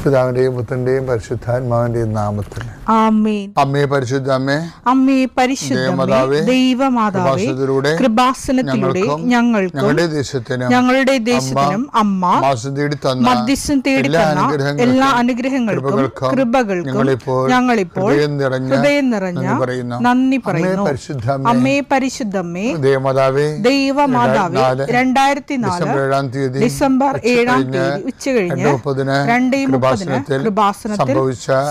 പിതാവിന്റെയും പുത്രന്റെയും പരിശുദ്ധാത്മാവിന്റെയും നാമത്തിൽ ആമേൻ. അമ്മേ പരിശുദ്ധ അമ്മേ, അമ്മേ പരിശുദ്ധ ദൈവമാതാവേ, കൃപാസനത്തിലൂടെ ഞങ്ങൾക്കും ഞങ്ങളുടെ ദേശത്തിനും അമ്മ മധ്യസ്ഥം തേടി തന്ന എല്ലാ അനുഗ്രഹങ്ങൾക്കും കൃപകൾക്കും ഞങ്ങളിപ്പോൾ ഹൃദയം നിറഞ്ഞ നന്ദി പറയുന്നു. അമ്മേ പരിശുദ്ധമ്മേ, ദൈവമാതാവേ, 2004 ഡിസംബർ 7 ഉച്ചകഴിഞ്ഞ് 2:30 കൃപാസനത്തിൽ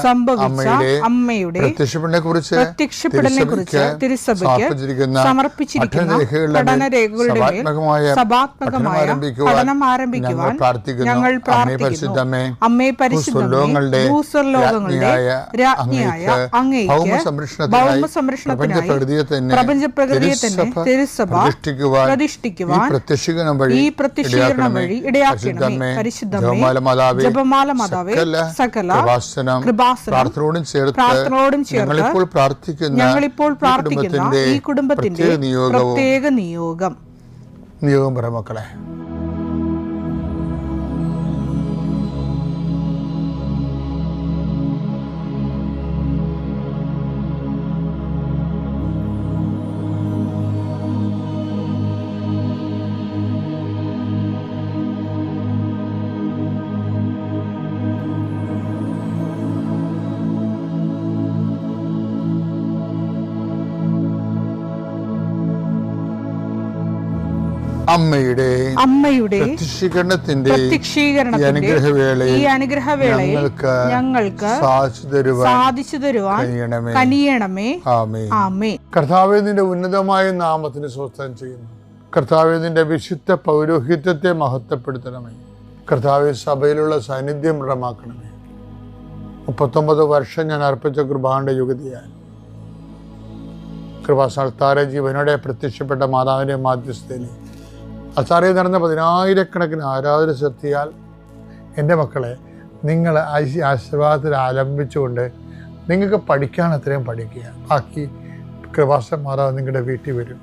സംഭവിച്ച അമ്മയുടെ പ്രത്യക്ഷപ്പെടലിനെ കുറിച്ച് തിരുസഭയ്ക്ക് സമർപ്പിച്ചിരിക്കുന്ന പഠനരേഖകളുടെ മേൽ സഭാത്മകമായ പഠനം ആരംഭിക്കുവാൻ ഞങ്ങൾ പ്രാർത്ഥിക്കുന്നു. അമ്മേ പരിശുദ്ധമേ, ഭൂസ്വർലോകങ്ങളുടെ രാജ്ഞിയായ അങ്ങേയ്ക്ക് ഭൗമസംരക്ഷണത്തിനായി പ്രപഞ്ചപ്രകൃതിയെ തന്നെ തിരുസഭ പ്രതിഷ്ഠിക്കുവാൻ ഈ പ്രത്യക്ഷീകരണം വഴി ഇടയാക്കണമേ. പരിശുദ്ധമേ, ജപമാല മാതാവേ, സകല കൃപാസനം പ്രാർത്ഥനയോടും ചേർത്ത് ഞങ്ങളിപ്പോൾ പ്രാർത്ഥിക്കുന്ന ഈ കുടുംബത്തിന്റെ പ്രത്യേക നിയോഗം പറ മക്കളെ. അമ്മയുടെ പ്രത്യക്ഷീകരണത്തിന്റെ ഈ അനുഗ്രഹവേളയിൽ ഞങ്ങൾക്ക് സാധിച്ചു തരുവാൻ കനിയണമേ. ആമേൻ. കർത്താവേ, നിന്റെ ഉന്നതമായ നാമത്തിന് സ്തോത്രം ചെയ്യുന്നു. കർത്താവേ, നിന്റെ വിശുദ്ധ പൗരോഹിത്യത്തെ മഹത്വപ്പെടുത്തണമേ. കർത്താവേ, സഭയിലുള്ള സാന്നിധ്യം ദൃഢമാക്കണമേ. 39 വർഷം ഞാൻ അർപ്പിച്ച കൃപാന്റെ യുഗതിയാൽ കൃപാസ്ഥാന ജീവനോടെ പ്രത്യക്ഷപ്പെട്ട മാതാവിന്റെ മാധ്യസ്ഥയിൽ അസാറിൽ നടന്ന 10,000 ആരാധന ശക്തിയാൽ എൻ്റെ മക്കളെ, നിങ്ങൾ ആശീർവാദത്തിൽ ആലംബിച്ചുകൊണ്ട് നിങ്ങൾക്ക് പഠിക്കാൻ അത്രയും പഠിക്കുക. ബാക്കി കൃപാസന മാതാവ് നിങ്ങളുടെ വീട്ടിൽ വരും.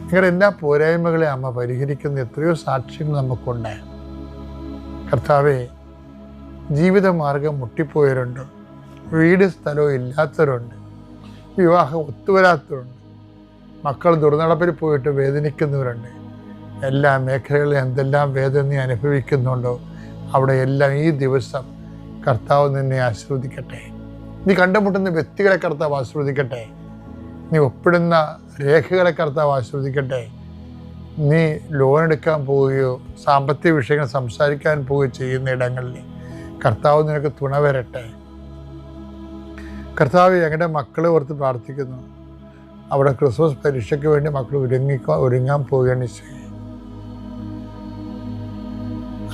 നിങ്ങളുടെ എല്ലാ പോരായ്മകളെ അമ്മ പരിഹരിക്കുന്ന എത്രയോ സാക്ഷ്യങ്ങൾ നമുക്കുണ്ട്. കർത്താവെ, ജീവിതമാർഗം മുട്ടിപ്പോയവരുണ്ട്, വീട് സ്ഥലവും ഇല്ലാത്തവരുണ്ട്, വിവാഹം ഒത്തുവരാത്തവരുണ്ട്, മക്കൾ ദുർനടപ്പിൽ പോയിട്ട് വേദനിക്കുന്നവരുണ്ട്. എല്ലാ മേഖലകളിലും എന്തെല്ലാം വേദന നീ അനുഭവിക്കുന്നുണ്ടോ അവിടെ എല്ലാം ഈ ദിവസം കർത്താവ് നിന്നെ ആശീർവദിക്കട്ടെ. നീ കണ്ടുമുട്ടുന്ന വ്യക്തികളെ കർത്താവ് ആശീർവദിക്കട്ടെ. നീ ഒപ്പിടുന്ന രേഖകളെ കർത്താവ് ആശീർവദിക്കട്ടെ. നീ ലോൺ എടുക്കാൻ പോവുകയോ സാമ്പത്തിക വിഷയങ്ങൾ സംസാരിക്കാൻ പോവുകയോ ചെയ്യുന്ന ഇടങ്ങളിൽ കർത്താവ് നിനക്ക് തുണ വരട്ടെ. കർത്താവ്, ഞങ്ങളുടെ മക്കളെ ഓർത്ത് പ്രാർത്ഥിക്കുന്നു. അവിടെ ക്രിസ്മസ് പരീക്ഷയ്ക്ക് വേണ്ടി മക്കൾ ഒരുങ്ങാൻ പോവുകയാണ് ഈശോയെ.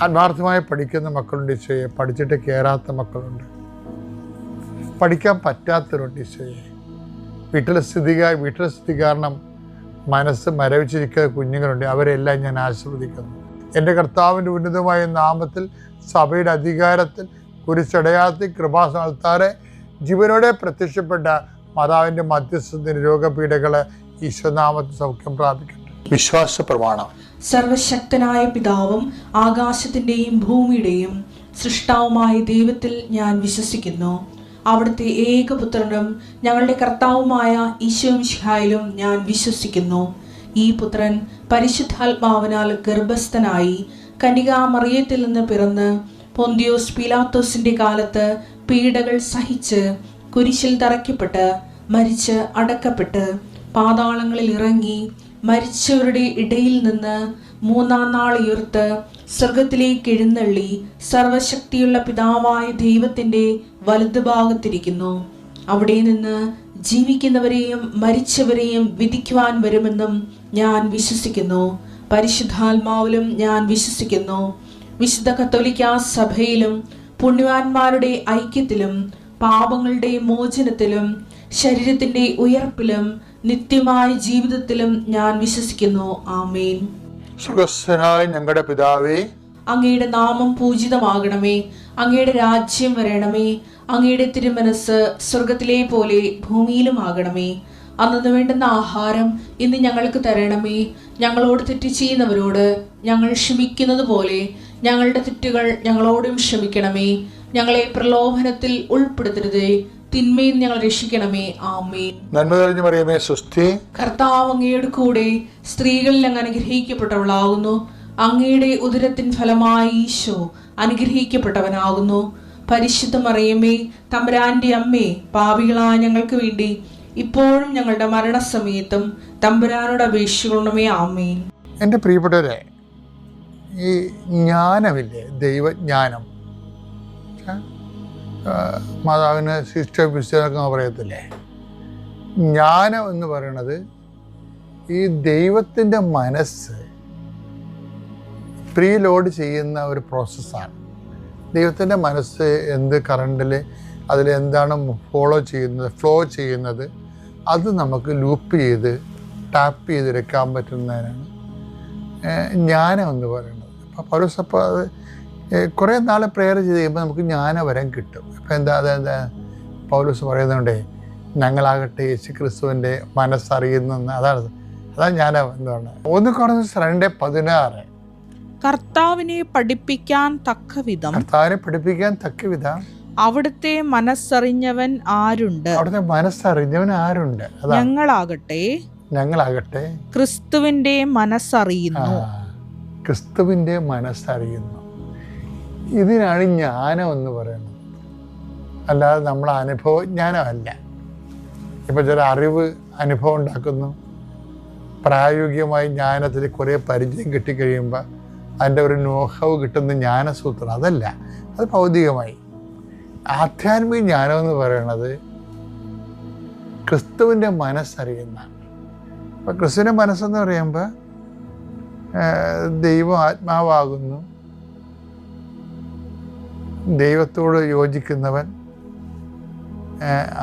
ആത്മാർത്ഥമായി പഠിക്കുന്ന മക്കളുണ്ട് ഈശോയെ, പഠിച്ചിട്ട് കയറാത്ത മക്കളുണ്ട്, പഠിക്കാൻ പറ്റാത്തവരുണ്ട് ഈശോയെ. വീട്ടിലെ സ്ഥിതി കാരണം മനസ്സ് മരവിച്ചിരിക്കുന്ന കുഞ്ഞുങ്ങളുണ്ട്. അവരെല്ലാം ഞാൻ ആശീർവദിക്കുന്നു. എൻ്റെ കർത്താവിൻ്റെ ഉന്നതമായ നാമത്തിൽ സഭയുടെ അധികാരത്തിൽ കുരിശടയാത്തി കൃപാസ്ഥാനത്താറെ ജീവനോടെ പ്രത്യക്ഷപ്പെട്ട മാതാവിൻ്റെ മധ്യസ്ഥത്തിന് രോഗപീഠകളെ ഈശ്വനാമത്തിൽ സൗഖ്യം പ്രാപിക്കട്ടെ. വിശ്വാസ പ്രമാണം. സർവശക്തനായ പിതാവും ആകാശത്തിന്റെയും ഭൂമിയുടെയും സൃഷ്ടാവുമായ ദൈവത്തിൽ ഞാൻ വിശ്വസിക്കുന്നു. അവിടുത്തെ ഏകപുത്രനും ഞങ്ങളുടെ കർത്താവുമായ ഈശോമിശിഹായിലും ഞാൻ വിശ്വസിക്കുന്നു. ഈ പുത്രൻ പരിശുദ്ധാത്മാവിനാൽ ഗർഭസ്ഥനായി കന്യകാമറിയത്തിൽ നിന്ന് പിറന്ന് പൊന്തിയോസ് പീലാത്തോസിന്റെ കാലത്ത് പീഡകൾ സഹിച്ച് കുരിശിൽ തറയ്ക്കപ്പെട്ട് മരിച്ച് അടക്കപ്പെട്ട് പാതാളങ്ങളിൽ ഇറങ്ങി മരിച്ചവരുടെ ഇടയിൽ നിന്ന് 3-ാം നാൾ ഉയർത്ത് സ്വർഗത്തിലേക്ക് എഴുന്നള്ളി സർവശക്തിയുള്ള പിതാവായ ദൈവത്തിന്റെ വലതുഭാഗത്തിരിക്കുന്നു. അവിടെ നിന്ന് ജീവിക്കുന്നവരെയും മരിച്ചവരെയും വിധിക്കുവാൻ വരുമെന്നും ഞാൻ വിശ്വസിക്കുന്നു. പരിശുദ്ധാത്മാവിലും ഞാൻ വിശ്വസിക്കുന്നു. വിശുദ്ധ കത്തോലിക്കാ സഭയിലും പുണ്യവാന്മാരുടെ ഐക്യത്തിലും പാപങ്ങളുടെ മോചനത്തിലും ശരീരത്തിന്റെ ഉയർപ്പിലും നിത്യമായ ജീവിതത്തിലും ഞാൻ വിശ്വസിക്കുന്നു. ആമേൻ. സ്വർഗ്ഗസ്ഥനായ ഞങ്ങളുടെ പിതാവേ, അങ്ങയുടെ നാമം പൂജിതമാകണമേ. അങ്ങയുടെ രാജ്യം വരണമേ. അങ്ങയുടെ തിരുമനസ് സ്വർഗത്തിലെ പോലെ ഭൂമിയിലും ആകണമേ. അന്നു വേണ്ടുന്ന ആഹാരം ഇന്ന് ഞങ്ങൾക്ക് തരണമേ. ഞങ്ങളോട് തെറ്റ് ചെയ്യുന്നവരോട് ഞങ്ങൾ ക്ഷമിക്കുന്നത് പോലെ ഞങ്ങളുടെ തെറ്റുകൾ ഞങ്ങളോടും ക്ഷമിക്കണമേ. ഞങ്ങളെ പ്രലോഭനത്തിൽ ഉൾപ്പെടുത്തരുതേ, തിന്മയിൽ ഞങ്ങൾ രക്ഷിക്കണമേ. ആമേൻ. നന്മ തെളിഞ്ഞു മറിയമേ, സ്വസ്തി. കർത്താവ് അങ്ങയുടെ കൂടെ സ്ത്രീകളിൽ അങ്ങ് അനുഗ്രഹിക്കപ്പെട്ടവളാകുന്നു. അങ്ങയുടെ ഉദരത്തിൻ ഫലമായി ഈശോ അനുഗ്രഹിക്കപ്പെട്ടവനാകുന്നു. പരിശുദ്ധ മറിയമേ, തമ്പുരാന്റെ അമ്മേ, പാപികളായ ഞങ്ങൾക്ക് വേണ്ടി ഇപ്പോഴും ഞങ്ങളുടെ മരണസമയത്തും തമ്പുരാനോട് അപേക്ഷിക്കണമേ. ആമേൻ. എൻ്റെ പ്രിയപ്പെട്ടവരെ, ഈ ജ്ഞാനമില്ലേ, ദൈവജ്ഞാനം, മാതാവിന് സിസ്റ്റർ പുസ്തകമൊക്കെ പറയത്തില്ലേ, ജ്ഞാനം എന്ന് പറയുന്നത് ഈ ദൈവത്തിൻ്റെ മനസ്സ് പ്രീ ലോഡ് ചെയ്യുന്ന ഒരു പ്രോസസ്സാണ്. ദൈവത്തിൻ്റെ മനസ്സ് എന്ത് കറണ്ടിൽ അതിലെന്താണ് ഫ്ലോ ചെയ്യുന്നത് അത് നമുക്ക് ലൂപ്പ് ചെയ്ത് ടാപ്പ് ചെയ്തെടുക്കാൻ പറ്റുന്നതിനാണ് ജ്ഞാനം എന്ന് പറയുന്നത്. അപ്പോൾ പൗലോസ് അത് കുറേ നാൾ പ്രെയർ ചെയ്ത് കഴിയുമ്പോൾ നമുക്ക് ജ്ഞാനവരം കിട്ടും. അപ്പോൾ അതെന്താ പൗലോസ് പറയുന്നുണ്ടേ, ഞങ്ങളാകട്ടെ യേശു ക്രിസ്തുവിൻ്റെ മനസ്സറിയുന്നെന്ന്. അതാണ് ജ്ഞാനം എന്ന് പറഞ്ഞത്. 1 Corinthians 2:16 കർത്താവിനെ പഠിപ്പിക്കാൻ തക്കവിധം അവിടുത്തെ മനസ്സറിഞ്ഞവൻ ആരുണ്ട്? ഞങ്ങളാകട്ടെ ക്രിസ്തുവിന്റെ മനസ്സറിയുന്നു. ഇതിനാണ് ജ്ഞാനം എന്ന് പറയുന്നത്. അല്ലാതെ നമ്മളെ അനുഭവജ്ഞാനമല്ല. ഇപ്പം ചില അനുഭവം ഉണ്ടാക്കുന്നു, പ്രായോഗികമായി ജ്ഞാനത്തിൽ കുറേ പരിചയം കിട്ടിക്കഴിയുമ്പോൾ അതിൻ്റെ ഒരു നോഹവ് കിട്ടുന്ന ജ്ഞാനസൂത്രം അതല്ല, അത് ഭൗതികമായി. ആധ്യാത്മിക ജ്ഞാനം എന്ന് പറയുന്നത് ക്രിസ്തുവിൻ്റെ മനസ്സറിയുന്നതാണ്. അപ്പോൾ ക്രിസ്തുവിൻ്റെ മനസ്സെന്ന് പറയുമ്പോൾ ദൈവം ആത്മാവാകുന്നു, ദൈവത്തോട് യോജിക്കുന്നവൻ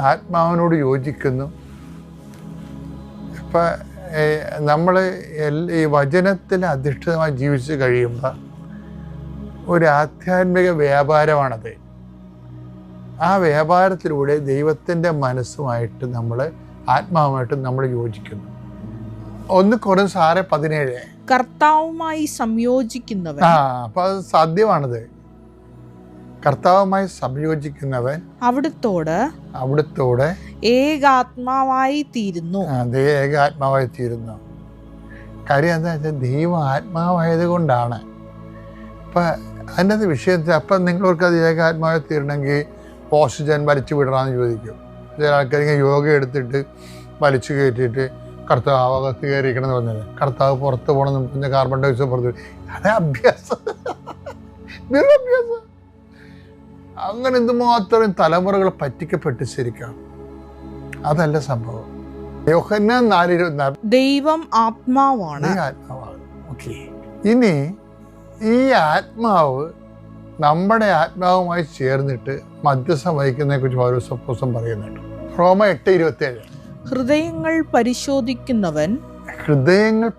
ആത്മാവിനോട് യോജിക്കുന്നു. ഇപ്പം നമ്മൾ ഈ വചനത്തിൽ അധിഷ്ഠിതമായി ജീവിച്ച് കഴിയുമ്പോൾ ഒരു ആധ്യാത്മിക വ്യാപാരമാണത്. ആ വ്യാപാരത്തിലൂടെ ദൈവത്തിൻ്റെ മനസ്സുമായിട്ട് ആത്മാവുമായിട്ട് നമ്മൾ യോജിക്കുന്നു. 1 Corinthians 6:17 കർത്താവുമായി സംയോജിക്കുന്നവൻ. അപ്പോൾ അത് സാധ്യമാണത്. കർത്താവുമായി സംയോജിക്കുന്നവൻ അവിടുത്തോട് ഏകാത്മാവായി തീരുന്നു. ഏകാത്മാവായി തീരുന്നു. കാര്യം എന്താ വെച്ചാൽ ദൈവം ആത്മാവായത് കൊണ്ടാണ്. അപ്പം അതിൻ്റെ വിഷയത്തിൽ അപ്പം നിങ്ങളവർക്ക് അത് ഏകാത്മാവായി തീരണമെങ്കിൽ ഓക്സിജൻ വലിച്ചു വിടണമെന്ന് ചോദിക്കും. ചില ആൾക്കാർ യോഗ എടുത്തിട്ട് വലിച്ചു കയറ്റിയിട്ട് കർത്താവ് അകത്ത് കയറിയിരിക്കണം എന്ന് പറഞ്ഞത്, കർത്താവ് പുറത്ത് പോകണമെന്ന് പറഞ്ഞ കാർബൺ ഡൈ ഓക്സൈഡ് പുറത്ത്. അതേ അഭ്യാസം, അങ്ങനെ എന്തുമാത്രം തലമുറകൾ പറ്റിക്കപ്പെട്ട് ശരിക്കാം. അതല്ല സംഭവം. യോഹന്നാൻ 4:24 ദൈവം ആത്മാവാണ്. ഓക്കെ. ഇനി ഈ ആത്മാവ് നമ്മുടെ ആത്മാവുമായി ചേർന്നിട്ട് മധ്യസ്ഥം വഹിക്കുന്നതിനെ കുറിച്ച് പൗലോസ് അപ്പോസ്തലൻ പറയുന്നുണ്ട്. റോമ 8:27 ഹൃദയങ്ങൾ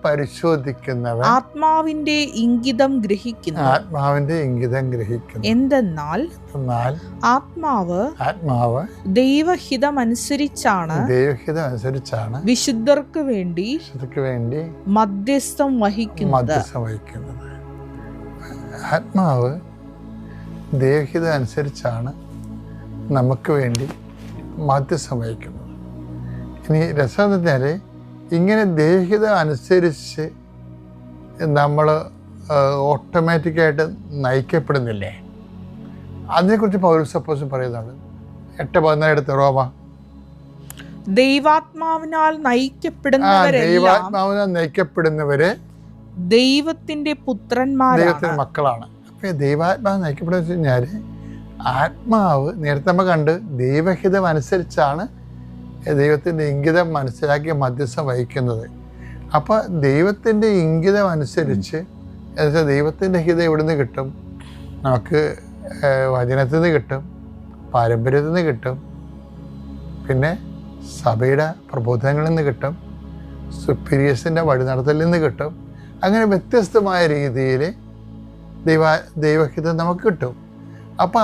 പരിശോധിക്കുന്നവൻ ആത്മാവിന്റെ ഇംഗിതം ഗ്രഹിക്കുന്നു. എന്തെന്നാൽ ആത്മാവ് ദൈവഹിതമനുസരിച്ചാണ് വിശുദ്ധർക്ക് വേണ്ടി മധ്യസ്ഥം വഹിക്കുന്നത്. ആത്മാവ് ദൈവഹിതം അനുസരിച്ചാണ് നമുക്ക് വേണ്ടി മധ്യസ്ഥം വഹിക്കുന്നത്. ഇനി രസം എന്ന് പറഞ്ഞാൽ ഇങ്ങനെ ദേഹിത അനുസരിച്ച് നമ്മൾ ഓട്ടോമാറ്റിക്കായിട്ട് നയിക്കപ്പെടുന്നില്ലേ, അതിനെക്കുറിച്ച് പൗലോസ് അപ്പോസ്തലൻ പറയുന്നുണ്ട്. 8:14 എടുത്ത് റോമ. ദൈവാത്മാവിനാൽ നയിക്കപ്പെടുന്നവര് ദൈവത്തിന്റെ പുത്രന്മാരാണ്, മക്കളാണ്. അപ്പം ദൈവാത്മാവ് നയിക്കപ്പെടുന്ന വെച്ച് കഴിഞ്ഞാൽ ആത്മാവ് നേരത്തെ നമ്മൾ കണ്ട് ദൈവഹിതം അനുസരിച്ചാണ് ദൈവത്തിൻ്റെ ഇംഗിതം മനസ്സിലാക്കി മധ്യസ്ഥം വഹിക്കുന്നത്. അപ്പോൾ ദൈവത്തിൻ്റെ ഇംഗിതം അനുസരിച്ച് എന്നുവെച്ചാൽ ദൈവത്തിൻ്റെ ഹിതം എവിടുന്ന് കിട്ടും? നമുക്ക് വചനത്തിൽ നിന്ന് കിട്ടും, പാരമ്പര്യത്തിൽ നിന്ന് കിട്ടും, പിന്നെ സഭയുടെ പ്രബോധനങ്ങളിൽ നിന്ന് കിട്ടും, സുപ്പീരിയേഴ്സിൻ്റെ വഴി നടത്തലിൽ നിന്ന് കിട്ടും. അങ്ങനെ വ്യത്യസ്തമായ രീതിയിൽ ദൈവഹിതം നമുക്ക് കിട്ടും. അപ്പം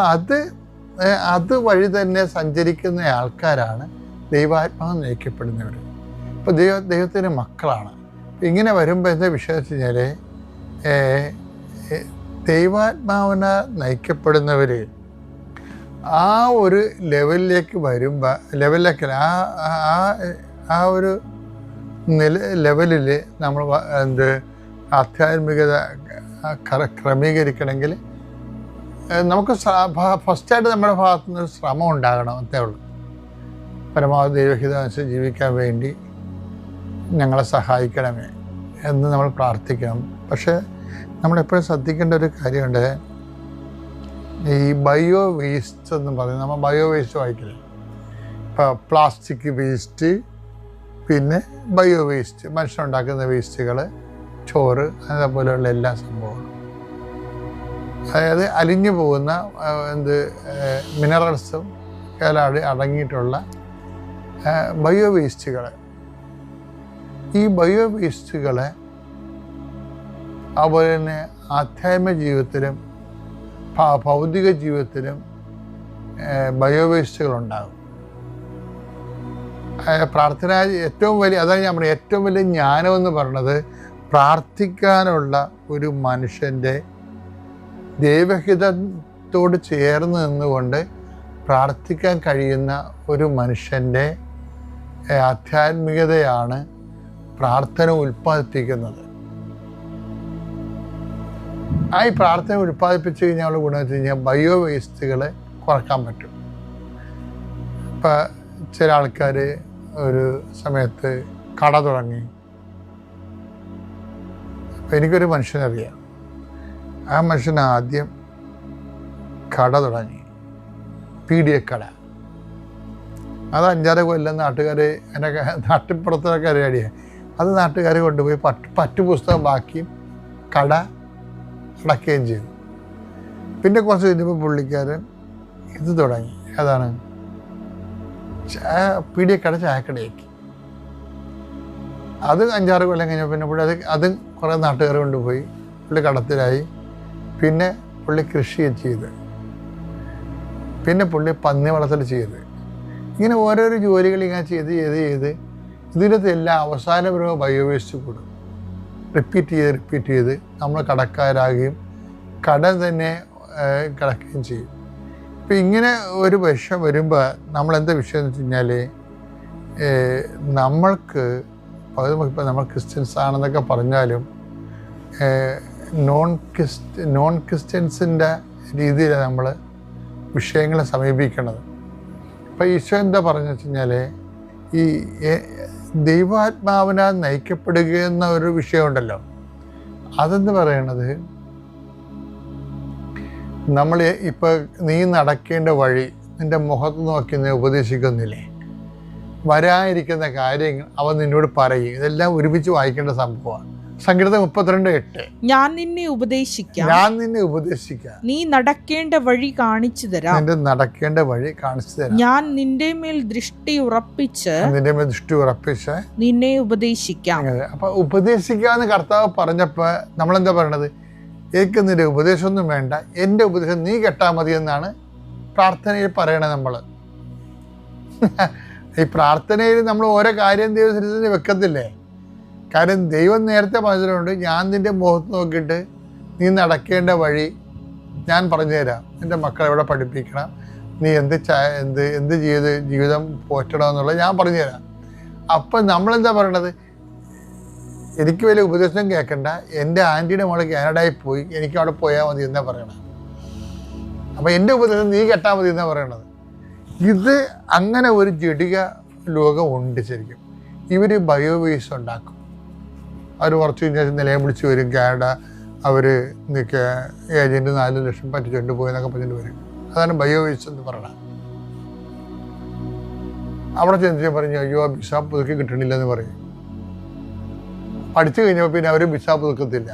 അത് വഴി തന്നെ സഞ്ചരിക്കുന്ന ആൾക്കാരാണ് ദൈവാത്മാവ് നയിക്കപ്പെടുന്നവർ. ഇപ്പോൾ ദൈവത്തിൻ്റെ മക്കളാണ്. ഇങ്ങനെ വരുമ്പോൾ എന്താ വിഷയം വെച്ച് കഴിഞ്ഞാൽ ദൈവാത്മാവിനെ നയിക്കപ്പെടുന്നവർ ആ ഒരു ലെവലിലേക്ക് വരുമ്പോൾ, ലെവലിലേക്കല്ല, ആ ഒരു ലെവലിൽ നമ്മൾ ആധ്യാത്മികത ക്രമീകരിക്കണമെങ്കിൽ നമുക്ക് ഫസ്റ്റായിട്ട് നമ്മുടെ ഭാഗത്തു നിന്ന് ഒരു ശ്രമം ഉണ്ടാകണം. അത്രേ ഉള്ളൂ. പരമാവധി ദൈവഹിതം അനുസരിച്ച് ജീവിക്കാൻ വേണ്ടി ഞങ്ങളെ സഹായിക്കണമേ എന്ന് നമ്മൾ പ്രാർത്ഥിക്കണം. പക്ഷേ നമ്മളെപ്പോഴും ശ്രദ്ധിക്കേണ്ട ഒരു കാര്യമുണ്ട്. ഈ ബയോ വേസ്റ്റ് എന്ന് പറയുന്നത്, നമ്മൾ ബയോ വേസ്റ്റ് വായിക്കില്ലേ, ഇപ്പോൾ പ്ലാസ്റ്റിക് വേസ്റ്റ്, പിന്നെ ബയോ വേസ്റ്റ്, മനുഷ്യനുണ്ടാക്കുന്ന വേസ്റ്റുകൾ, ചോറ്, അതേപോലെയുള്ള എല്ലാ സംഭവങ്ങളും, അതായത് അലിഞ്ഞു പോകുന്ന മിനറൽസും എല്ലാം അടങ്ങിയിട്ടുള്ള ബയോ വേസ്റ്റുകൾ. ഈ ബയോ വേസ്റ്റുകളെ അതുപോലെ തന്നെ ആധ്യാത്മിക ജീവിതത്തിലും ഭൗതിക ജീവിതത്തിലും ബയോ വേസ്റ്റുകളുണ്ടാകും. പ്രാർത്ഥന ഏറ്റവും വലിയ, അതാണ് ഞാൻ പറയുന്നത്, ഏറ്റവും വലിയ ജ്ഞാനമെന്ന് പറയുന്നത് പ്രാർത്ഥിക്കാനുള്ള ഒരു മനുഷ്യൻ്റെ ദൈവഹിതത്തോട് ചേർന്ന് നിന്നുകൊണ്ട് പ്രാർത്ഥിക്കാൻ കഴിയുന്ന ഒരു മനുഷ്യൻ്റെ ആധ്യാത്മികതയാണ് പ്രാർത്ഥന ഉൽപ്പാദിപ്പിക്കുന്നത്. ഈ പ്രാർത്ഥന ഉൽപ്പാദിപ്പിച്ച് കഴിഞ്ഞാൽ ഗുണം വെച്ച് കഴിഞ്ഞാൽ ബയോ വേസ്റ്റുകൾ കുറക്കാൻ പറ്റും. ഇപ്പം ചില ആൾക്കാർ ഒരു സമയത്ത് കട തുടങ്ങി. അപ്പം എനിക്കൊരു മനുഷ്യനറിയാം. ആ മനുഷ്യൻ ആദ്യം കട തുടങ്ങി, പീഡിയക്കട. അത് 5-6 കൊല്ലം നാട്ടുകാർ, എൻ്റെ നാട്ടിൻപുറത്തൊക്കെ അറിയാടിയാണ്. അത് നാട്ടുകാർ കൊണ്ടുപോയി പറ്റു പുസ്തകം ബാക്കിയും കട അടക്കുകയും ചെയ്തു. പിന്നെ കുറച്ച് കഴിഞ്ഞപ്പോൾ പുള്ളിക്കാരൻ ഇത് തുടങ്ങി. അതാണ് പീഡിയക്കട, ചായക്കടയാക്കി. അത് 5-6 കൊല്ലം കഴിഞ്ഞപ്പോൾ പിന്നെ പുള്ളി അതും കുറേ നാട്ടുകാർ കൊണ്ടുപോയി. പുള്ളി കടത്തിലായി. പിന്നെ പുള്ളി കൃഷി ചെയ്ത്, പിന്നെ പുള്ളി പന്നി വളർത്തൽ ചെയ്ത്, ഇങ്ങനെ ഓരോരോ ജോലികൾ ഇങ്ങനെ ചെയ്ത് ഇതിനകത്ത് എല്ലാം അവസാനം വരുമ്പോൾ ബയോ വേസ്റ്റ് കൂടും. റിപ്പീറ്റ് ചെയ്ത് നമ്മൾ കടക്കാരാകുകയും കടം തന്നെ കിടക്കുകയും ചെയ്യും. ഇപ്പം ഇങ്ങനെ ഒരു വിഷയം വരുമ്പോൾ നമ്മളെന്താ വിഷയം എന്ന് വെച്ച് കഴിഞ്ഞാൽ, നമ്മൾക്ക് ഇപ്പം നമ്മൾ ക്രിസ്ത്യൻസ് ആണെന്നൊക്കെ പറഞ്ഞാലും നോൺ ക്രിസ്ത്യൻസിൻ്റെ രീതിയിലാണ് നമ്മൾ വിഷയങ്ങളെ സമീപിക്കുന്നത്. ഇപ്പം ഈശോ എന്താ പറഞ്ഞു വെച്ച് കഴിഞ്ഞാൽ, ഈ ദൈവാത്മാവിനാൽ നയിക്കപ്പെടുക എന്ന ഒരു വിഷയമുണ്ടല്ലോ, അതെന്ന് പറയണത് നമ്മൾ ഇപ്പോൾ നീ നടക്കേണ്ട വഴി നിൻ്റെ മുഖത്ത് നോക്കി നീ ഉപദേശിക്കുന്നില്ലേ, വരാനിരിക്കുന്ന കാര്യങ്ങൾ അവൻ നിന്നോട് പറയും. ഇതെല്ലാം ഒരുമിച്ച് വായിക്കേണ്ട സംഭവമാണ്. സങ്കീർത്തനം 32:8. ഞാൻ നിന്നെ ഉപദേശിക്കാം, നീ നടക്കേണ്ട വഴി കാണിച്ചു തരാം, ഞാൻ നിന്റെ മേൽ ദൃഷ്ടി ഉറപ്പിച്ച് നിന്നെ ഉപദേശിക്കാം. അപ്പൊ ഉപദേശിക്കാന്ന് കർത്താവ് പറഞ്ഞപ്പോ നമ്മളെന്താ പറയണത്? എനിക്ക് നിന്റെ ഉപദേശമൊന്നും വേണ്ട, എൻ്റെ ഉപദേശം നീ കേട്ടാൽ മതി എന്നാണ് പ്രാർത്ഥനയിൽ പറയണത്. നമ്മള് ഈ പ്രാർത്ഥനയിൽ നമ്മൾ ഓരോ കാര്യം ദൈവത്തിന് വെക്കത്തില്ലേ? കാര്യം ദൈവം നേരത്തെ പറഞ്ഞിട്ടുണ്ട്, ഞാൻ നിൻ്റെ മുഖത്ത് നോക്കിയിട്ട് നീ നടക്കേണ്ട വഴി ഞാൻ പറഞ്ഞു തരാം, എൻ്റെ മക്കളെ എവിടെ പഠിപ്പിക്കണം, നീ എന്ത് ചെയ്ത് ജീവിതം പോറ്റണമെന്നുള്ളത് ഞാൻ പറഞ്ഞു തരാം. അപ്പം നമ്മളെന്താ പറയണത്? എനിക്ക് വലിയ ഉപദേശം കേൾക്കണ്ട, എൻ്റെ ആൻറ്റിയുടെ മോള് കാനഡയിൽ പോയി, എനിക്ക് അവിടെ പോയാൽ മതി എന്നാ പറയണത്. അപ്പം എൻ്റെ ഉപദേശം നീ കേട്ടാൽ മതി എന്നാ പറയണത്. ഇത് അങ്ങനെ ഒരു ജഡിക ലോകമുണ്ട് ശരിക്കും. ഇവർ ബയോ വേസ്റ്റ് ഉണ്ടാക്കും. അവർ കുറച്ച് കഴിഞ്ഞാൽ നിലയം പിടിച്ച് വരും. കാനഡ അവർ ഏജൻറ്റ് 4 ലക്ഷം പറ്റിച്ചുകൊണ്ട് പോയെന്നൊക്കെ പറഞ്ഞിട്ട് വരും. അതാണ് ബയോ വേസ്റ്റ് എന്ന് പറയണത്. അവിടെ ചെന്ന് പറഞ്ഞു, അയ്യോ വിസ പുതുക്കി കിട്ടണില്ലെന്ന് പറയും. പഠിച്ചു കഴിഞ്ഞപ്പോൾ പിന്നെ അവർ വിസ പുതുക്കത്തില്ല,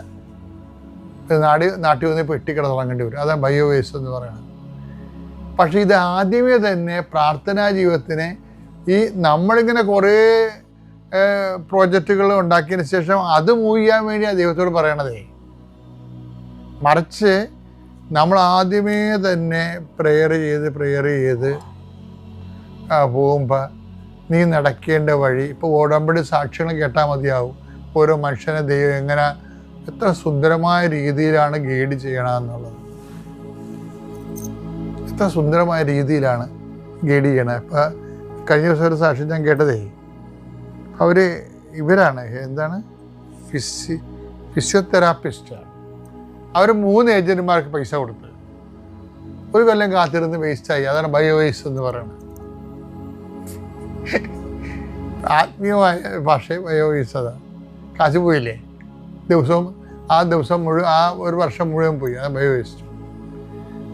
നാട്ടിൽ വന്ന് പെട്ടിക്കട തുടങ്ങേണ്ടി വരും. അതാണ് ബയോ വേസ്റ്റ് എന്ന് പറയുന്നത്. പക്ഷേ ഇത് ആദ്യമേ തന്നെ പ്രാർത്ഥനാ ജീവിതത്തിന് ഈ നമ്മളിങ്ങനെ കുറേ പ്രോജക്റ്റുകൾ ഉണ്ടാക്കിയതിന് ശേഷം അത് മൂവ് ചെയ്യാൻ വേണ്ടിയാണ് ദൈവത്തോട് പറയണതേ. മറിച്ച് നമ്മൾ ആദ്യമേ തന്നെ പ്രെയർ ചെയ്ത് പോകുമ്പോൾ നീ നടക്കേണ്ട വഴി, ഇപ്പോൾ ഉടമ്പടി സാക്ഷ്യങ്ങൾ കേട്ടാൽ മതിയാവും. ഓരോ മനുഷ്യനെ ദൈവം എങ്ങനെ എത്ര സുന്ദരമായ രീതിയിലാണ് ഗൈഡ് ചെയ്യണമെന്നുള്ളത്, എത്ര സുന്ദരമായ രീതിയിലാണ് ഗൈഡ് ചെയ്യണത്. ഇപ്പം കഴിഞ്ഞ ദിവസം ഒരു സാക്ഷി ഞാൻ കേട്ടതേ, അവർ ഇവരാണ് എന്താണ് ഫിസിയോതെറാപ്പിസ്റ്റാണ്. അവർ 3 ഏജന്റുമാർക്ക് പൈസ കൊടുത്ത് 1 കൊല്ലം കാത്തിരുന്ന് വേസ്റ്റായി. അതാണ് ബയോവേസ് എന്ന് പറയുന്നത്. ആത്മീയമായ ഭാഷ ബയോവേസ്. അതാണ് കാശ് പോയില്ലേ, ആ ദിവസം മുഴുവൻ, ആ 1 വർഷം മുഴുവൻ പോയി. അതാണ് ബയോവേസ്റ്റ്.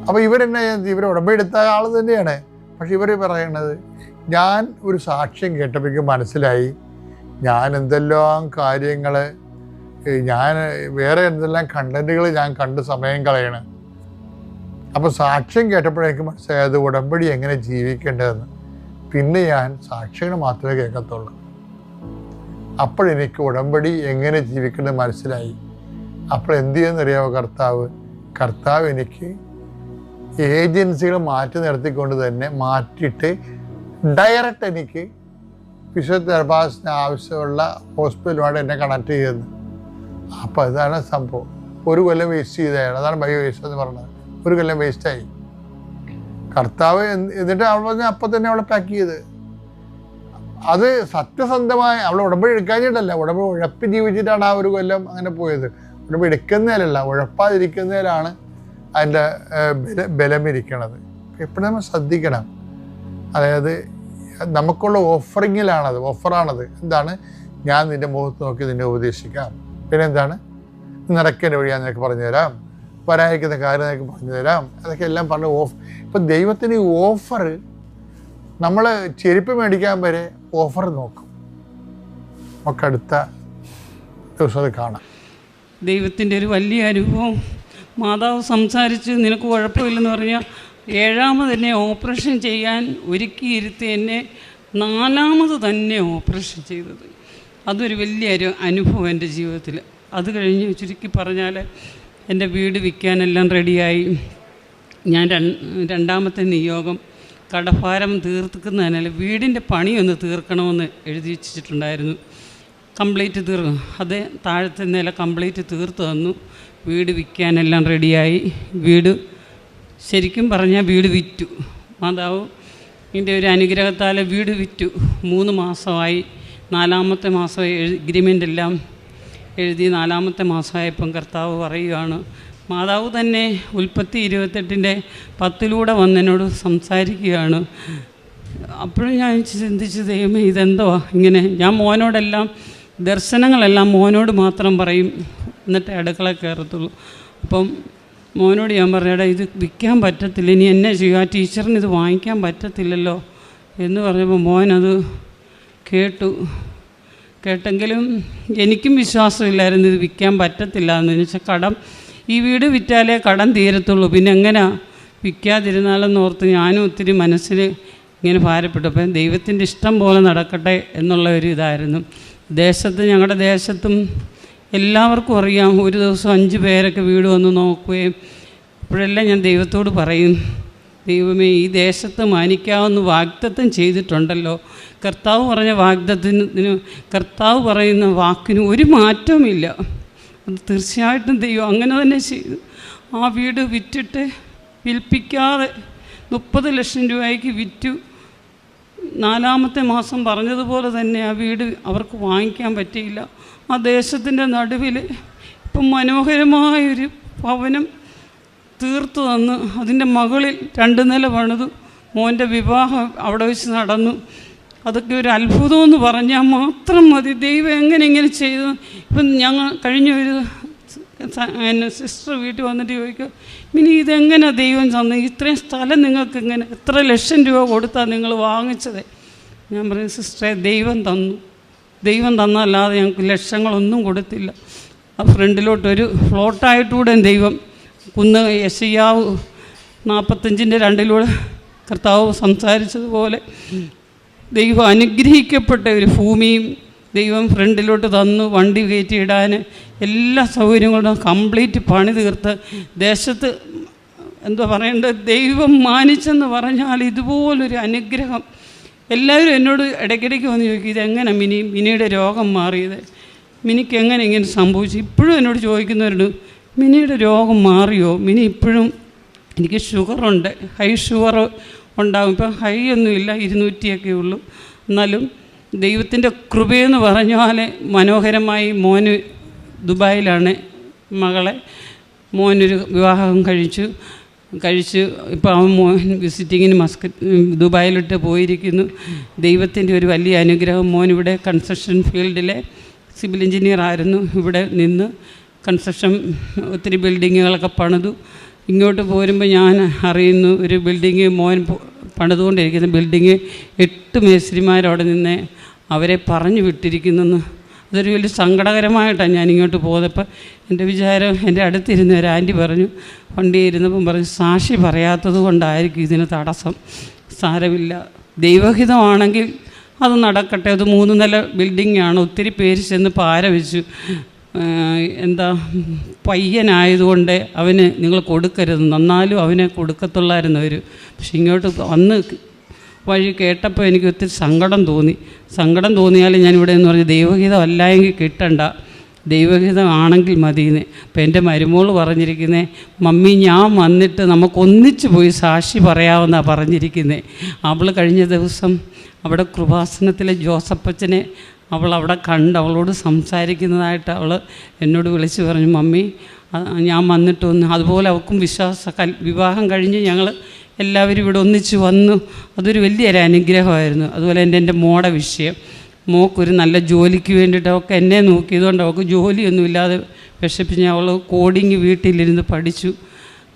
അപ്പോൾ ഇവരെന്നെ ഉടമ്പെടുത്ത ആൾ തന്നെയാണ്. പക്ഷെ ഇവർ പറയണത്, ഞാൻ ഒരു സാക്ഷ്യം കേട്ടപ്പോഴേക്കും മനസ്സിലായി ഞാൻ എന്തെല്ലാം കാര്യങ്ങൾ, ഞാൻ വേറെ എന്തെല്ലാം കണ്ടന്റുകൾ ഞാൻ കണ്ട് സമയം കളയണം. അപ്പോൾ സാക്ഷ്യം കേട്ടപ്പോഴേക്കും മനസ്സിലായത് ഉടമ്പടി എങ്ങനെ ജീവിക്കേണ്ടതെന്ന്. പിന്നെ ഞാൻ സാക്ഷ്യങ്ങൾ മാത്രമേ കേൾക്കത്തുള്ളൂ. അപ്പോഴെനിക്ക് ഉടമ്പടി എങ്ങനെ ജീവിക്കേണ്ടത് മനസ്സിലായി. അപ്പോൾ എന്ത് ചെയ്യുന്നറിയാമോ, കർത്താവ് എനിക്ക് ഏജൻസികൾ മാറ്റി നിർത്തിക്കൊണ്ട് തന്നെ മാറ്റിയിട്ട് ഡയറക്റ്റ് എനിക്ക് ഫിസിയോതെറാപ്പിസ്റ്റിന് ആവശ്യമുള്ള ഹോസ്പിറ്റലുമായിട്ട് എന്നെ കണക്ട് ചെയ്യുന്നത്. അപ്പോൾ അതാണ് സംഭവം. 1 കൊല്ലം വേസ്റ്റ് ചെയ്തതാണ്. അതാണ് ബയോവേസ്റ്റ് എന്ന് പറഞ്ഞത്. 1 കൊല്ലം വേസ്റ്റായി. കർത്താവ് എന്നിട്ട് അവൾ പറഞ്ഞ് അപ്പം തന്നെ അവളെ പാക്ക് ചെയ്ത്. അത് സത്യസന്ധമായ, അവളെ ഉടമ്പടി എടുക്കാഞ്ഞിട്ടല്ല, ഉടമ്പടി ഉഴപ്പി ജീവിച്ചിട്ടാണ് ആ 1 കൊല്ലം അങ്ങനെ പോയത്. ഉടമ്പടി എടുക്കുന്നതിലല്ല, ഉഴപ്പാതിരിക്കുന്നതിലാണ് അതിൻ്റെ ബലമിരിക്കണത്. എപ്പോഴും നമ്മൾ ശ്രദ്ധിക്കണം. അതായത് നമുക്കുള്ള ഓഫറാണത്. എന്താണ്? ഞാൻ നിൻ്റെ മുഖത്ത് നോക്കി നിന്നെ ഉപദേശിക്കാം. പിന്നെ എന്താണ്? നടക്കേണ്ട വഴി ഞാൻ നിനക്ക് പറഞ്ഞു തരാം, വരാനിരിക്കുന്ന കാര്യം നിനക്ക് പറഞ്ഞു തരാം. അതൊക്കെ എല്ലാം പറഞ്ഞ് ഇപ്പം ദൈവത്തിന് ഈ ഓഫർ, നമ്മൾ ചെരുപ്പ് മേടിക്കാൻ വരെ ഓഫർ നോക്കും. നമുക്ക് അടുത്ത ദിവസം അത് കാണാം. ദൈവത്തിൻ്റെ ഒരു വലിയ അനുഭവം. മാതാവ് സംസാരിച്ച് നിനക്ക് കുഴപ്പമില്ലെന്ന് പറഞ്ഞാൽ 7ാമത് എന്നെ ഓപ്പറേഷൻ ചെയ്യാൻ ഒരുക്കിയിരുത്തി എന്നെ 4ാമത് തന്നെ ഓപ്പറേഷൻ ചെയ്തത്. അതൊരു വലിയൊരു അനുഭവം എൻ്റെ ജീവിതത്തിൽ. അത് കഴിഞ്ഞ് ചുരുക്കി പറഞ്ഞാൽ എൻ്റെ വീട് വിൽക്കാനെല്ലാം റെഡിയായി. ഞാൻ 2ാമത്തെ നിയോഗം കടഭാരം തീർക്കുന്നതിനാൽ വീടിൻ്റെ പണിയൊന്ന് തീർക്കണമെന്ന് എഴുതി വെച്ചിട്ടുണ്ടായിരുന്നു. കംപ്ലീറ്റ് തീർന്നു. അത് താഴത്തെ നില കംപ്ലീറ്റ് തീർത്ത് തന്നു. വീട് വിൽക്കാനെല്ലാം റെഡിയായി. വീട് ശരിക്കും പറഞ്ഞാൽ വീട് വിറ്റു. മാതാവ് ഇതിൻ്റെ ഒരു അനുഗ്രഹത്താൽ വീട് വിറ്റു. 3 മാസമായി. 4ാമത്തെ മാസം എഗ്രിമെൻ്റ് എല്ലാം എഴുതി 4ാമത്തെ മാസമായപ്പം കർത്താവ് പറയുകയാണ്, മാതാവ് തന്നെ ഉൽപ്പത്തി 28-ൻ്റെ 10 വന്നെന്നോട് സംസാരിക്കുകയാണ്. അപ്പോഴും ഞാൻ ചിന്തിച്ച്, ദൈവമേ ഇതെന്തോ ഇങ്ങനെ. ഞാൻ മോനോടെല്ലാം ദർശനങ്ങളെല്ലാം മോനോട് മാത്രം പറയും, എന്നിട്ട് അടുക്കള കയറത്തുള്ളൂ. അപ്പം മോനോട് ഞാൻ പറഞ്ഞേടാ ഇത് വിൽക്കാൻ പറ്റത്തില്ല, ഇനി എന്നെ ചെയ്യുക, ആ ടീച്ചറിന് ഇത് വാങ്ങിക്കാൻ പറ്റത്തില്ലല്ലോ എന്ന് പറഞ്ഞപ്പോൾ മോനത് കേട്ടെങ്കിലും എനിക്കും വിശ്വാസമില്ലായിരുന്നു ഇത് വിൽക്കാൻ പറ്റത്തില്ല എന്ന്. വെച്ചാൽ ഈ വീട് വിറ്റാലേ കടം തീരത്തുള്ളൂ, പിന്നെ എങ്ങനെ വിൽക്കാതിരുന്നാലെന്ന് ഓർത്ത് ഞാനും ഒത്തിരി മനസ്സിൽ ഇങ്ങനെ ഭാരപ്പെട്ടു. അപ്പം ദൈവത്തിൻ്റെ ഇഷ്ടം പോലെ നടക്കട്ടെ എന്നുള്ള ഒരു ഇതായിരുന്നു. ഞങ്ങളുടെ ദേശത്തും എല്ലാവർക്കും അറിയാം, ഒരു ദിവസം 5 പേരൊക്കെ വീട് വന്ന് നോക്കുകയും. അപ്പോഴെല്ലാം ഞാൻ ദൈവത്തോട് പറയും, ദൈവമേ ഈ ദേശത്ത് മാനിക്കാവുന്ന വാഗ്ദത്തം ചെയ്തിട്ടുണ്ടല്ലോ. കർത്താവ് പറഞ്ഞ വാഗ്ദത്തത്തിന്, കർത്താവ് പറയുന്ന വാക്കിന് ഒരു മാറ്റവുമില്ല. അത് തീർച്ചയായിട്ടും ദൈവം അങ്ങനെ തന്നെ ചെയ്തു. ആ വീട് വിറ്റിട്ട് വിൽപ്പിക്കാതെ 30 ലക്ഷം രൂപയ്ക്ക് വിറ്റു. 4ാമത്തെ മാസം പറഞ്ഞതുപോലെ തന്നെ ആ വീട് അവർക്ക് വാങ്ങിക്കാൻ പറ്റിയില്ല. ആ ദേശത്തിൻ്റെ നടുവിൽ ഇപ്പം മനോഹരമായൊരു ഭവനം തീർത്തു തന്ന് അതിൻ്റെ മകളിൽ 2 നില പണിതു. മോൻ്റെ വിവാഹം അവിടെ വെച്ച് നടന്നു. അതൊക്കെ ഒരു അത്ഭുതമെന്ന് പറഞ്ഞാൽ മാത്രം മതി. ദൈവം എങ്ങനെ ചെയ്തു. ഇപ്പം ഞങ്ങൾ കഴിഞ്ഞ ഒരു സിസ്റ്റർ വീട്ടിൽ വന്നിട്ട് ചോദിക്കുക, ഇനി ഇതെങ്ങനെ ദൈവം തന്നു, ഇത്രയും സ്ഥലം നിങ്ങൾക്ക് ഇങ്ങനെ എത്ര ലക്ഷം രൂപ കൊടുത്താൽ നിങ്ങൾ വാങ്ങിച്ചത്? ഞാൻ പറയും, സിസ്റ്ററെ ദൈവം തന്നു, ദൈവം തന്നല്ലാതെ ഞങ്ങൾക്ക് ലക്ഷങ്ങളൊന്നും കൊടുത്തില്ല. ആ ഫ്രണ്ടിലോട്ടൊരു ഫ്ലോട്ടായിട്ടൂടെ ദൈവം കുന്ന് യെശയ്യാവ് 45-ൻ്റെ 2 കർത്താവ് സംസാരിച്ചതുപോലെ ദൈവം അനുഗ്രഹിക്കപ്പെട്ട ഒരു ഭൂമിയും ദൈവം ഫ്രണ്ടിലോട്ട് തന്നു. വണ്ടി കയറ്റിയിടാൻ എല്ലാ സൗകര്യങ്ങളും കംപ്ലീറ്റ് പണി തീർത്ത് ദേശത്ത് എന്താ പറയേണ്ടത്, ദൈവം മാനിച്ചെന്ന് പറഞ്ഞാൽ ഇതുപോലൊരു അനുഗ്രഹം. എല്ലാവരും എന്നോട് ഇടയ്ക്കിടയ്ക്ക് വന്ന് ചോദിക്കും, ഇതെങ്ങനെ മിനിയുടെ രോഗം മാറിയത്? മിനിക്ക് എങ്ങനെ ഇങ്ങനെ സംഭവിച്ചു? ഇപ്പോഴും എന്നോട് ചോദിക്കുന്നവരുണ്ട്, മിനിയുടെ രോഗം മാറിയോ? മിനി ഇപ്പോഴും എനിക്ക് ഷുഗറുണ്ട്, ഹൈ ഷുഗർ ഉണ്ടാകും. ഇപ്പം ഹൈ ഒന്നുമില്ല, 200 ഉള്ളൂ. എന്നാലും ദൈവത്തിൻ്റെ കൃപയെന്ന് പറഞ്ഞാൽ മനോഹരമായി മോന് ദുബായിലാണ്, മകളെ മോനൊരു വിവാഹം കഴിച്ച് ഇപ്പോൾ അവൻ മോൻ വിസിറ്റിങ്ങിന് ദുബായിലിട്ട് പോയിരിക്കുന്നു. ദൈവത്തിൻ്റെ ഒരു വലിയ അനുഗ്രഹം. മോൻ ഇവിടെ കൺസ്ട്രക്ഷൻ ഫീൽഡിലെ സിവിൽ എഞ്ചിനീയർ ആയിരുന്നു. ഇവിടെ നിന്ന് കൺസ്ട്രക്ഷൻ ഒത്തിരി ബിൽഡിങ്ങുകളൊക്കെ പണിതു. ഇങ്ങോട്ട് പോരുമ്പോൾ ഞാൻ അറിയുന്നു ഒരു ബിൽഡിങ് മോൻ പണിതുകൊണ്ടിരിക്കുന്ന ബിൽഡിങ് 8 മേസ്ത്രിമാരവിടെ നിന്ന് അവരെ പറഞ്ഞു വിട്ടിരിക്കുന്നെന്ന്. അതൊരു വലിയ സങ്കടകരമായിട്ടാണ് ഞാൻ ഇങ്ങോട്ട് പോയപ്പോൾ. എൻ്റെ വിചാരം, എൻ്റെ അടുത്തിരുന്ന ഒരു ആൻറ്റി പറഞ്ഞു, വണ്ടിയിൽ ഇരുന്നപ്പം പറഞ്ഞു, സാക്ഷി പറയാത്തത് കൊണ്ടായിരിക്കും ഇതിന് തടസ്സം, സാരമില്ല, ദൈവഹിതമാണെങ്കിൽ അത് നടക്കട്ടെ. അത് 3 നില ബിൽഡിങ്ങാണ്, ഒത്തിരി പേര് ചെന്ന് പാര വെച്ചു. എന്താ പയ്യനായതുകൊണ്ട് അവന് നിങ്ങൾ കൊടുക്കരുത്, നന്നാലും അവനെ കൊടുക്കത്തുള്ളായിരുന്നു അവർ. പക്ഷെ ഇങ്ങോട്ട് വന്ന് വഴി കേട്ടപ്പോൾ എനിക്ക് ഒത്തിരി സങ്കടം തോന്നിയാലും ഞാനിവിടെ എന്ന് പറഞ്ഞ് ദൈവഹിതം അല്ല എങ്കിൽ കിട്ടണ്ട, ദൈവഹിതം ആണെങ്കിൽ മതിയെന്ന്. അപ്പം എൻ്റെ മരുമോൾ പറഞ്ഞിരിക്കുന്നത്, മമ്മി ഞാൻ വന്നിട്ട് നമുക്കൊന്നിച്ച് പോയി സാക്ഷി പറയാമെന്നാണ് പറഞ്ഞിരിക്കുന്നത്. അവൾ കഴിഞ്ഞ ദിവസം അവിടെ കൃപാസനത്തിലെ ജോസപ്പച്ചനെ അവളവിടെ കണ്ട് അവളോട് സംസാരിക്കുന്നതായിട്ട് അവൾ എന്നോട് വിളിച്ച് പറഞ്ഞു, മമ്മി ഞാൻ വന്നിട്ടൊന്ന്. അതുപോലെ അവൾക്കും വിവാഹം കഴിഞ്ഞ് ഞങ്ങൾ എല്ലാവരും ഇവിടെ ഒന്നിച്ച് വന്നു. അതൊരു വലിയൊരു അനുഗ്രഹമായിരുന്നു. അതുപോലെ എൻ്റെ മോടെ വിഷയം, മോക്കൊരു നല്ല ജോലിക്ക് വേണ്ടിയിട്ട് അവൾക്ക് എന്നെ നോക്കിയതുകൊണ്ട് അവൾക്ക് ജോലിയൊന്നുമില്ലാതെ വിഷപ്പിച്ച് അവൾ കോഡിങ് വീട്ടിലിരുന്ന് പഠിച്ചു.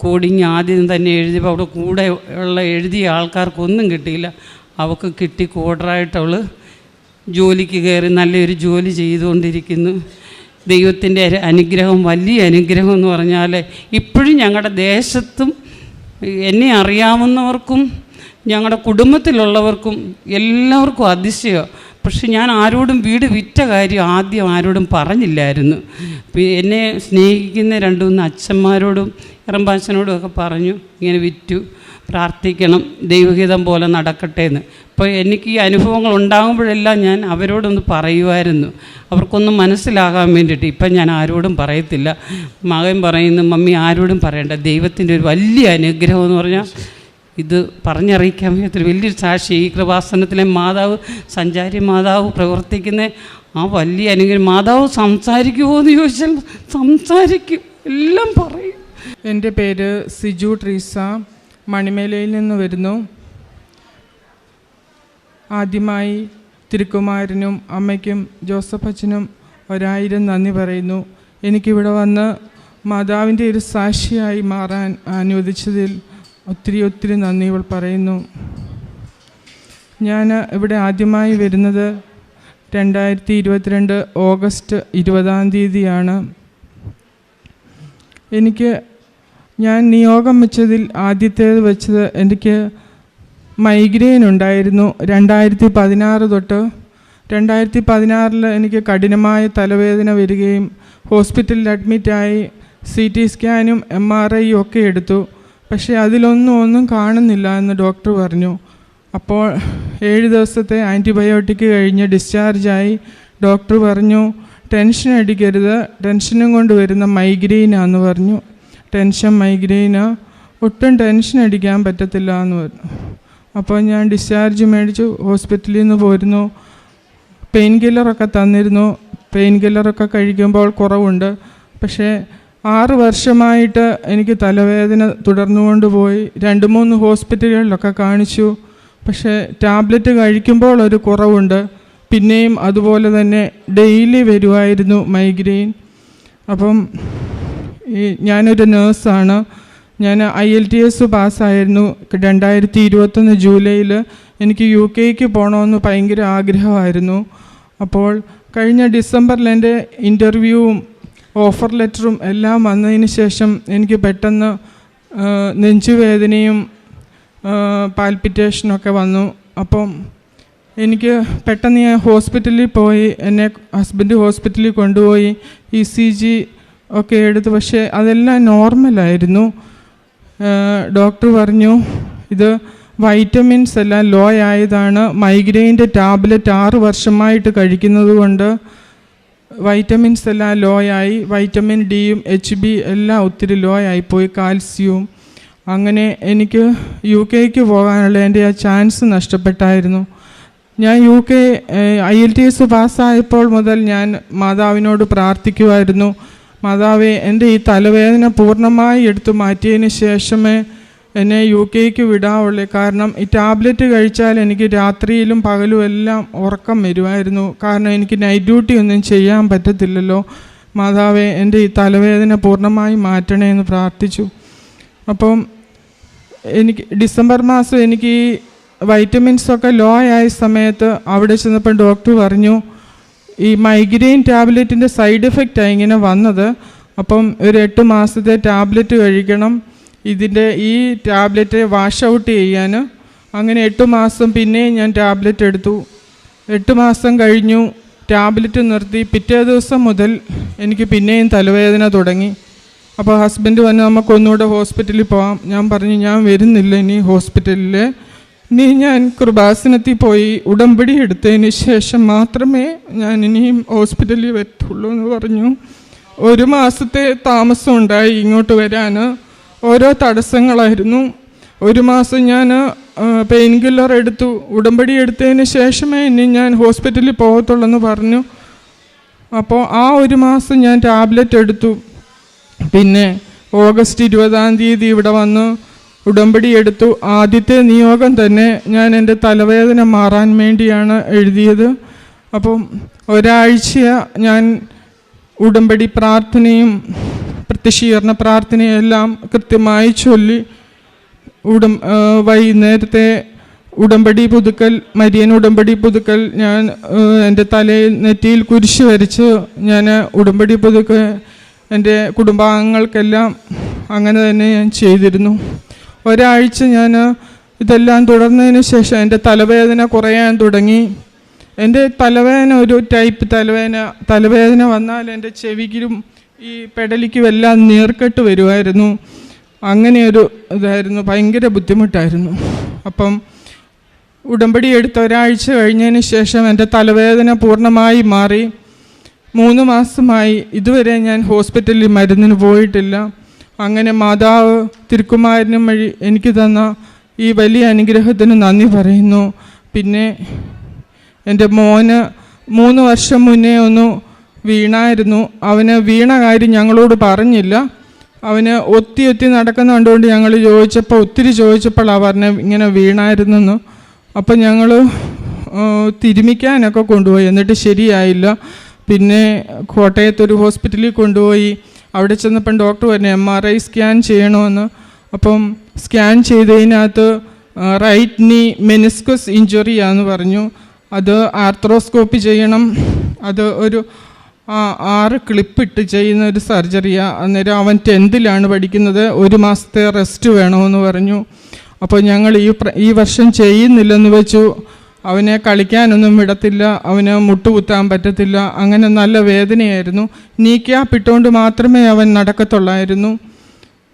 കോഡിങ് ആദ്യം തന്നെ എഴുതിയപ്പോൾ അവിടെ കൂടെ ഉള്ള എഴുതിയ ആൾക്കാർക്കൊന്നും കിട്ടിയില്ല. അവൾക്ക് കിട്ടി, കോഡറായിട്ട് അവൾ ജോലിക്ക് കയറി നല്ലൊരു ജോലി ചെയ്തുകൊണ്ടിരിക്കുന്നു. ദൈവത്തിൻ്റെ അനുഗ്രഹം, വലിയ അനുഗ്രഹം എന്ന് പറഞ്ഞാൽ ഇപ്പോഴും ഞങ്ങളുടെ ദേശത്തും എന്നെ അറിയാവുന്നവർക്കും ഞങ്ങളുടെ കുടുംബത്തിലുള്ളവർക്കും എല്ലാവർക്കും അതിശയമാണ്. പക്ഷെ ഞാൻ ആരോടും വീട് വിറ്റ കാര്യം ആദ്യം ആരോടും പറഞ്ഞില്ലായിരുന്നു. എന്നെ സ്നേഹിക്കുന്ന 2-3 അച്ഛന്മാരോടും ഇറമ്പാച്ചനോടും ഒക്കെ പറഞ്ഞു, ഇങ്ങനെ വിറ്റു, പ്രാർത്ഥിക്കണം, ദൈവഹിതം പോലെ നടക്കട്ടെ എന്ന്. അപ്പോൾ എനിക്ക് ഈ അനുഭവങ്ങൾ ഉണ്ടാകുമ്പോഴെല്ലാം ഞാൻ അവരോടൊന്ന് പറയുമായിരുന്നു, അവർക്കൊന്നും മനസ്സിലാകാൻ വേണ്ടിയിട്ട്. ഇപ്പം ഞാൻ ആരോടും പറയത്തില്ല. മകൻ പറയുന്നു, മമ്മി ആരോടും പറയണ്ട, ദൈവത്തിൻ്റെ ഒരു വലിയ അനുഗ്രഹം എന്ന് പറഞ്ഞാൽ ഇത് പറഞ്ഞറിയിക്കാൻ വയ്യാത്തൊരു വലിയൊരു സാക്ഷി. ഈ കൃപാസനത്തിലെ മാതാവ്, സഞ്ചാരി മാതാവ് പ്രവർത്തിക്കുന്ന ആ വലിയ അനുഗ്രഹം. മാതാവ് സംസാരിക്കുമോ എന്ന് ചോദിച്ചാൽ സംസാരിക്കും, എല്ലാം പറയും. എൻ്റെ പേര് സിജു ട്രീസ, മണിമേലയിൽ നിന്ന് വരുന്നു. ആദ്യമായി തിരുക്കുമാരനും അമ്മയ്ക്കും ജോസഫ് അച്ഛനും 1000 നന്ദി പറയുന്നു. എനിക്കിവിടെ വന്ന് മാതാവിൻ്റെ ഒരു സാക്ഷിയായി മാറാൻ അനുവദിച്ചതിൽ ഒത്തിരി നന്ദികൾ പറയുന്നു. ഞാൻ ഇവിടെ ആദ്യമായി വരുന്നത് 2022 ഓഗസ്റ്റ് 20 ഞാൻ നിയോഗം വെച്ചതിൽ ആദ്യത്തേത് വെച്ചത് എനിക്ക് മൈഗ്രെയിൻ ഉണ്ടായിരുന്നു. 2016 തൊട്ട് 2016 എനിക്ക് കഠിനമായ തലവേദന വരികയും ഹോസ്പിറ്റലിൽ അഡ്മിറ്റായി CT സ്കാനും MRI ഒക്കെ എടുത്തു. പക്ഷേ അതിലൊന്നും കാണുന്നില്ല എന്ന് ഡോക്ടർ പറഞ്ഞു. അപ്പോൾ 7 ദിവസത്തെ ആൻറ്റിബയോട്ടിക് കഴിഞ്ഞ് ഡിസ്ചാർജായി. ഡോക്ടർ പറഞ്ഞു, ടെൻഷൻ അടിക്കരുത്, ടെൻഷനും കൊണ്ട് വരുന്ന മൈഗ്രെയിനാന്ന് പറഞ്ഞു. മൈഗ്രെയിന് ഒട്ടും ടെൻഷൻ അടിക്കാൻ പറ്റത്തില്ല എന്ന് പറഞ്ഞു. അപ്പോൾ ഞാൻ ഡിസ്ചാർജ് മേടിച്ചു, ഹോസ്പിറ്റലിൽ നിന്ന് പോരുന്നു. പെയിൻ കില്ലറൊക്കെ തന്നിരുന്നു. പെയിൻ കില്ലറൊക്കെ കഴിക്കുമ്പോൾ കുറവുണ്ട്. പക്ഷേ 6 വർഷമായിട്ട് എനിക്ക് തലവേദന തുടർന്നുകൊണ്ട് പോയി. 2-3 ഹോസ്പിറ്റലുകളിലൊക്കെ കാണിച്ചു. പക്ഷേ ടാബ്ലറ്റ് കഴിക്കുമ്പോൾ ഒരു കുറവുണ്ട്. പിന്നെയും അതുപോലെ തന്നെ ഡെയിലി വരുമായിരുന്നു മൈഗ്രെയിൻ. അപ്പം ഞാനൊരു നേഴ്സാണ്. ഞാൻ IELTS പാസ്സായിരുന്നു 2021 ജൂലൈയിൽ. എനിക്ക് UK പോകണമെന്ന് ഭയങ്കര ആഗ്രഹമായിരുന്നു. അപ്പോൾ കഴിഞ്ഞ ഡിസംബറിൽ എൻ്റെ ഇൻ്റർവ്യൂവും ഓഫർ ലെറ്ററും എല്ലാം വന്നതിന് ശേഷം എനിക്ക് പെട്ടെന്ന് നെഞ്ചുവേദനയും പാൽപിറ്റേഷനൊക്കെ വന്നു. അപ്പം എനിക്ക് പെട്ടെന്ന് ഞാൻ ഹോസ്പിറ്റലിൽ പോയി. എന്നെ ഹസ്ബൻഡ് ഹോസ്പിറ്റലിൽ കൊണ്ടുപോയി ECG ഒക്കെ എടുത്തു. പക്ഷേ അതെല്ലാം നോർമലായിരുന്നു. ഡോക്ടർ പറഞ്ഞു, ഇത് വൈറ്റമിൻസ് എല്ലാം ലോ ആയതാണ്. മൈഗ്രെയിൻ്റെ ടാബ്ലറ്റ് 6 വർഷമായിട്ട് കഴിക്കുന്നത് കൊണ്ട് വൈറ്റമിൻസ് എല്ലാം ലോ ആയി. വൈറ്റമിൻ ഡിയും HB എല്ലാം ഒത്തിരി ലോ ആയിപ്പോയി, കാൽസ്യവും. അങ്ങനെ എനിക്ക് UK പോകാനുള്ള എൻ്റെ ആ ചാൻസ് നഷ്ടപ്പെട്ടായിരുന്നു. ഞാൻ UK IELTS പാസ്സായപ്പോൾ മുതൽ ഞാൻ മാതാവിനോട് പ്രാർത്ഥിക്കുമായിരുന്നു, മാതാവേ, എൻ്റെ ഈ തലവേദന പൂർണ്ണമായി എടുത്തു മാറ്റിയതിന് ശേഷമേ എന്നെ UK വിടാവുള്ളൂ. കാരണം ഈ ടാബ്ലറ്റ് കഴിച്ചാൽ എനിക്ക് രാത്രിയിലും പകലും എല്ലാം ഉറക്കം വരുമായിരുന്നു. കാരണം എനിക്ക് നൈറ്റ് ഡ്യൂട്ടി ഒന്നും ചെയ്യാൻ പറ്റത്തില്ലല്ലോ. മാതാവേ, എൻ്റെ ഈ തലവേദന പൂർണ്ണമായി മാറ്റണേ എന്ന് പ്രാർത്ഥിച്ചു. അപ്പം എനിക്ക് ഡിസംബർ മാസം എനിക്ക് ഈ വൈറ്റമിൻസൊക്കെ ലോ ആയ സമയത്ത് അവിടെ ചെന്നപ്പോൾ ഡോക്ടർ പറഞ്ഞു, ഈ മൈഗ്രെയിൻ ടാബ്ലറ്റിൻ്റെ സൈഡ് എഫക്റ്റാണ് ഇങ്ങനെ വന്നത്. അപ്പം ഒരു 8 മാസത്തെ ടാബ്ലറ്റ് കഴിക്കണം, ഈ ടാബ്ലറ്റ് വാഷ് ഔട്ട് ചെയ്യാൻ. അങ്ങനെ 8 മാസം പിന്നെയും ഞാൻ ടാബ്ലറ്റ് എടുത്തു. 8 മാസം കഴിഞ്ഞു, ടാബ്ലറ്റ് നിർത്തി. പിറ്റേ ദിവസം മുതൽ എനിക്ക് പിന്നെയും തലവേദന തുടങ്ങി. അപ്പോൾ ഹസ്ബൻഡ് വന്ന് നമുക്കൊന്നുകൂടെ ഹോസ്പിറ്റലിൽ പോകാം. ഞാൻ പറഞ്ഞു, ഞാൻ വരുന്നില്ല ഇനി ഹോസ്പിറ്റലിൽ. ഇനി ഞാൻ കൃപാസനത്തിൽ പോയി ഉടമ്പടി എടുത്തതിന് ശേഷം മാത്രമേ ഞാൻ ഇനിയും ഹോസ്പിറ്റലിൽ വരത്തുള്ളൂ എന്ന് പറഞ്ഞു. 1 മാസത്തെ താമസം ഉണ്ടായി ഇങ്ങോട്ട് വരാൻ. ഓരോ തടസ്സങ്ങളായിരുന്നു. 1 മാസം ഞാൻ പെയിൻ കില്ലർ എടുത്തു. ഉടമ്പടി എടുത്തതിന് ശേഷമേ ഇനി ഞാൻ ഹോസ്പിറ്റലിൽ പോകത്തുള്ളൂ എന്ന് പറഞ്ഞു. അപ്പോൾ ആ 1 മാസം ഞാൻ ടാബ്ലറ്റ് എടുത്തു. പിന്നെ ഓഗസ്റ്റ് 20 ഇവിടെ വന്ന് ഉടമ്പടി എടുത്തു. ആദ്യത്തെ നിയോഗം തന്നെ ഞാൻ എൻ്റെ തലവേദന മാറാൻ വേണ്ടിയാണ് എഴുതിയത്. അപ്പം ഒരാഴ്ച ഞാൻ ഉടമ്പടി പ്രാർത്ഥനയും പ്രത്യക്ഷീകരണ പ്രാർത്ഥനയെല്ലാം കൃത്യമായി ചൊല്ലി വൈകുന്നേരത്തെ ഉടമ്പടി പുതുക്കൽ, മരിയൻ ഉടമ്പടി പുതുക്കൽ, ഞാൻ എൻ്റെ തലയിൽ നെറ്റിയിൽ കുരിശ് വരച്ച് ഞാൻ ഉടമ്പടി പുതുക്കൽ എൻ്റെ കുടുംബാംഗങ്ങൾക്കെല്ലാം അങ്ങനെ തന്നെ ഞാൻ ചെയ്തിരുന്നു. ഒരാഴ്ച ഞാൻ ഇതെല്ലാം തുടർന്നതിന് ശേഷം എൻ്റെ തലവേദന കുറയാൻ തുടങ്ങി. എൻ്റെ തലവേദന ഒരു ടൈപ്പ് തലവേദന വന്നാൽ എൻ്റെ ചെവിക്കും ഈ പെടലിക്കും എല്ലാം നീർക്കെട്ട് വരുമായിരുന്നു. അങ്ങനെയൊരു ഇതായിരുന്നു, ഭയങ്കര ബുദ്ധിമുട്ടായിരുന്നു. അപ്പം ഉടമ്പടി എടുത്ത് ഒരാഴ്ച കഴിഞ്ഞതിന് ശേഷം എൻ്റെ തലവേദന പൂർണ്ണമായി മാറി. 3 മാസമായി ഇതുവരെ ഞാൻ ഹോസ്പിറ്റലിൽ മരുന്നിന് പോയിട്ടില്ല. അങ്ങനെ മാതാവ് തിരുക്കുമാരനും വഴി എനിക്ക് തന്ന ഈ വലിയ അനുഗ്രഹത്തിന് നന്ദി പറയുന്നു. പിന്നെ എൻ്റെ മോന് 3 വർഷം മുന്നേ ഒന്ന് വീണായിരുന്നു. അവന് വീണ കാര്യം ഞങ്ങളോട് പറഞ്ഞില്ല. അവന് ഒത്തി നടക്കുന്ന കണ്ടുകൊണ്ട് ഞങ്ങൾ ഒത്തിരി ചോദിച്ചപ്പോൾ പറഞ്ഞ ഇങ്ങനെ വീണായിരുന്നെന്ന്. അപ്പം ഞങ്ങൾ തിരുമിക്കാനൊക്കെ കൊണ്ടുപോയി, എന്നിട്ട് ശരിയായില്ല. പിന്നെ കോട്ടയത്തൊരു ഹോസ്പിറ്റലിൽ കൊണ്ടുപോയി. അവിടെ ചെന്നപ്പം ഡോക്ടർ പറഞ്ഞു MRI സ്കാൻ ചെയ്യണമെന്ന്. അപ്പം സ്കാൻ ചെയ്തതിനകത്ത് റൈറ്റ് നീ മെനിസ്കസ് ഇഞ്ചുറിയാന്ന് പറഞ്ഞു. അത് ആർത്രോസ്കോപ്പി ചെയ്യണം. അത് ഒരു 6 ക്ലിപ്പിട്ട് ചെയ്യുന്ന ഒരു സർജറിയാണ്. അന്നേരം അവൻ 10th പഠിക്കുന്നത്. 1 മാസത്തെ റെസ്റ്റ് വേണമെന്ന് പറഞ്ഞു. അപ്പോൾ ഞങ്ങൾ ഈ വർഷം ചെയ്യുന്നില്ലെന്ന് വെച്ചു. അവനെ കളിക്കാനൊന്നും വിടത്തില്ല, അവന് മുട്ടുകുത്താൻ പറ്റത്തില്ല. അങ്ങനെ നല്ല വേദനയായിരുന്നു. നീ ക്യാപ്പ് ഇട്ടുകൊണ്ട് മാത്രമേ അവൻ നടക്കത്തുള്ളായിരുന്നു.